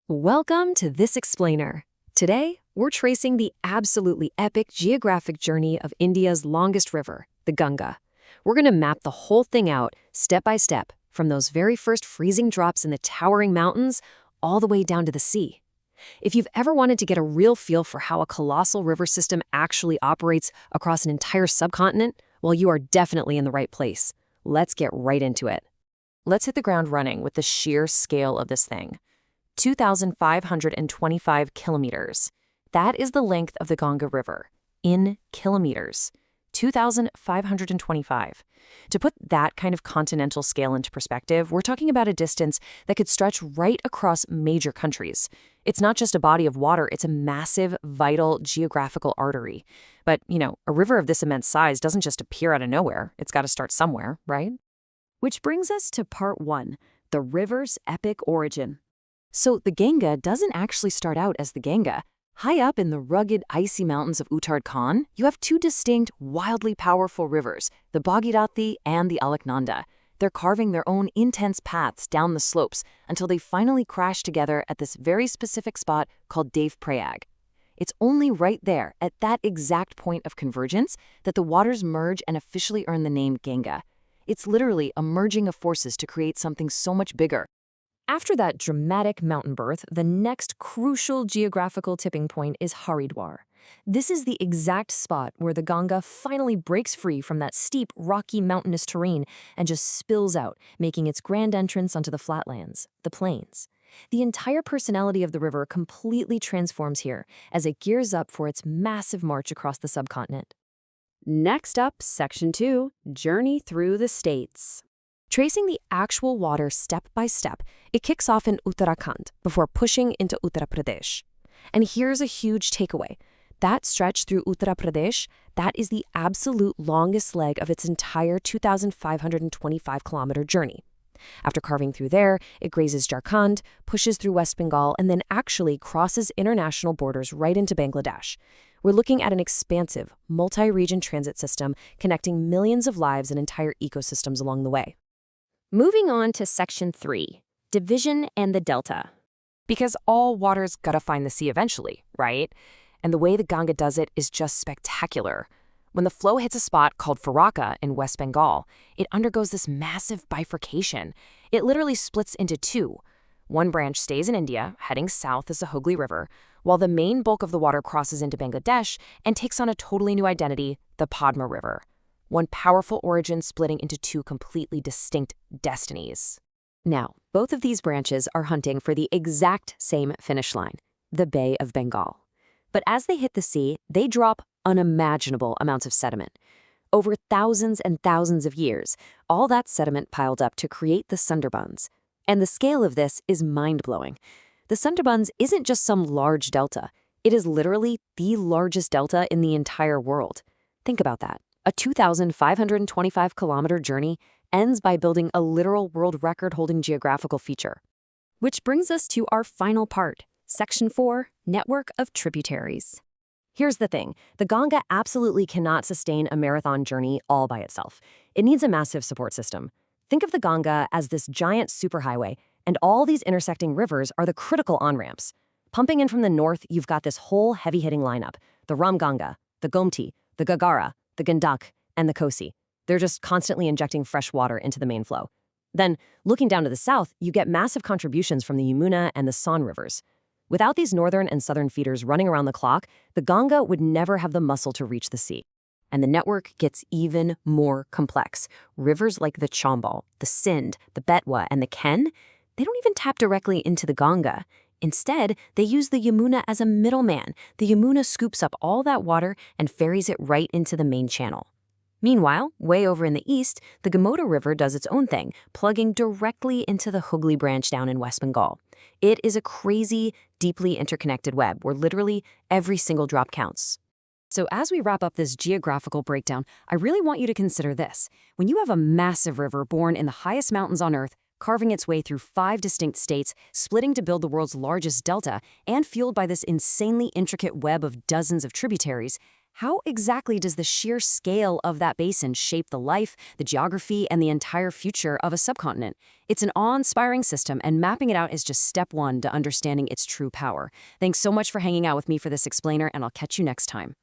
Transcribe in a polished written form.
Welcome to This Explainer. Today, we're tracing the absolutely epic geographic journey of India's longest river, the Ganga. We're going to map the whole thing out, step by step, from those very first freezing drops in the towering mountains all the way down to the sea. If you've ever wanted to get a real feel for how a colossal river system actually operates across an entire subcontinent, well, you are definitely in the right place. Let's get right into it. Let's hit the ground running with the sheer scale of this thing. 2,525 kilometers. That is the length of the Ganga River, in kilometers. 2,525. To put that kind of continental scale into perspective, we're talking about a distance that could stretch right across major countries. It's not just a body of water, it's a massive, vital geographical artery. But, a river of this immense size doesn't just appear out of nowhere. It's got to start somewhere, right? Which brings us to part one, the river's epic origin. So the Ganga doesn't actually start out as the Ganga. High up in the rugged, icy mountains of Uttarakhand, you have two distinct, wildly powerful rivers, the Bhagirathi and the Alaknanda. They're carving their own intense paths down the slopes until they finally crash together at this very specific spot called Dev-Prayag. It's only right there, at that exact point of convergence, that the waters merge and officially earn the name Ganga. It's literally a merging of forces to create something so much bigger. After that dramatic mountain birth, the next crucial geographical tipping point is Haridwar. This is the exact spot where the Ganga finally breaks free from that steep, rocky, mountainous terrain and just spills out, making its grand entrance onto the flatlands, the plains. The entire personality of the river completely transforms here as it gears up for its massive march across the subcontinent. Next up, Section 2, Journey Through the States. Tracing the actual water step by step, it kicks off in Uttarakhand before pushing into Uttar Pradesh. And here's a huge takeaway. That stretch through Uttar Pradesh, that is the absolute longest leg of its entire 2,525-kilometer journey. After carving through there, it grazes Jharkhand, pushes through West Bengal, and then actually crosses international borders right into Bangladesh. We're looking at an expansive, multi-region transit system connecting millions of lives and entire ecosystems along the way. Moving on to Section 3, Division and the Delta. Because all water's gotta find the sea eventually, right? And the way the Ganga does it is just spectacular. When the flow hits a spot called Farakka in West Bengal, it undergoes this massive bifurcation. It literally splits into two. One branch stays in India, heading south as the Hooghly River, while the main bulk of the water crosses into Bangladesh and takes on a totally new identity, the Padma River. One powerful origin splitting into two completely distinct destinies. Now, both of these branches are hunting for the exact same finish line, the Bay of Bengal. But as they hit the sea, they drop unimaginable amounts of sediment. Over thousands and thousands of years, all that sediment piled up to create the Sundarbans. And the scale of this is mind-blowing. The Sundarbans isn't just some large delta. It is literally the largest delta in the entire world. Think about that. A 2,525-kilometer journey ends by building a literal world record-holding geographical feature. Which brings us to our final part, Section 4, Network of Tributaries. Here's the thing. The Ganga absolutely cannot sustain a marathon journey all by itself. It needs a massive support system. Think of the Ganga as this giant superhighway, and all these intersecting rivers are the critical on-ramps. Pumping in from the north, you've got this whole heavy-hitting lineup, the Ramganga, the Gomti, the Gagara, the Gandak, and the Kosi. They're just constantly injecting fresh water into the main flow. Then, looking down to the south, you get massive contributions from the Yamuna and the Son rivers. Without these northern and southern feeders running around the clock, the Ganga would never have the muscle to reach the sea. And the network gets even more complex. Rivers like the Chambal, the Sindh, the Betwa, and the Ken, they don't even tap directly into the Ganga. Instead, they use the Yamuna as a middleman. The Yamuna scoops up all that water and ferries it right into the main channel. Meanwhile, way over in the east, the Gomoda River does its own thing, plugging directly into the Hooghly branch down in West Bengal. It is a crazy, deeply interconnected web where literally every single drop counts. So as we wrap up this geographical breakdown, I really want you to consider this. When you have a massive river born in the highest mountains on Earth, carving its way through 5 distinct states, splitting to build the world's largest delta, and fueled by this insanely intricate web of dozens of tributaries, How exactly does the sheer scale of that basin shape the life, the geography, and the entire future of a subcontinent? It's an awe-inspiring system, and mapping it out is just step one to understanding its true power. Thanks so much for hanging out with me for this explainer, and I'll catch you next time.